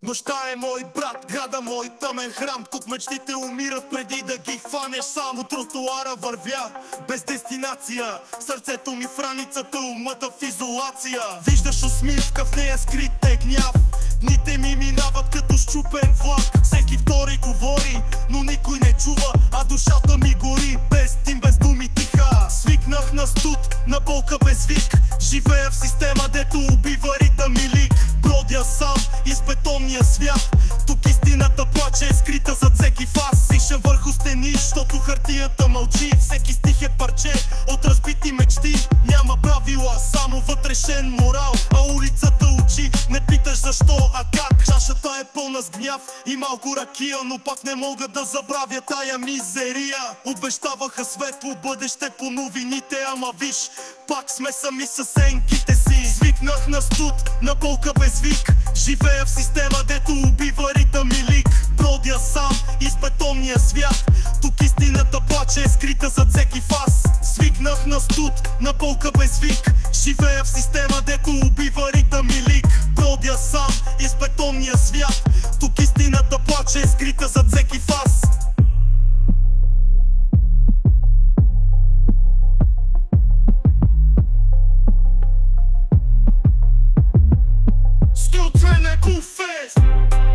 Нощта е мой брат, града мой тъмен храм. Тук мечтите умират преди да ги хванеш сам. От тротуара вървя, без дестинация. Сърцето ми в раницата, умата в изолация. Виждаш усмивка, в нея скрит е гняв. Дните ми минават като счупен влак. Всеки втори говори, но никой не чува. А душата ми гори, без тим, без думи тиха. Свикнах на студ, на болка без вик. Живея в система, дето убива ритъм и лик. Бродя сам из бетонния свят. Тук истината плаче, е скрита зад всеки фас. Сишам върху стени, защото хартията мълчи. Всеки стих е парче от разбити мечти. Няма правила, само вътрешен морал. А улицата учи, не питаш защо, а как. Чашата е пълна с гняв и малко ракия, но пак не мога да забравя тая мизерия. Обещаваха светло бъдеще по новините, ама виж, пак сме сами със сенките си. Свикнах на студ, на болка без вик. Живея в система, дето убива ритъм и лик. Бродя сам из бетонния свят. Тук истината плаче, е скрита зад всеки фас. Свикнах на студ, на болка без вик. Живея в система, дето убива ритъм и лик. Бродя сам из бетонния свят. Тук истината плаче, е скрита зад всеки фас. Still trying to go fast.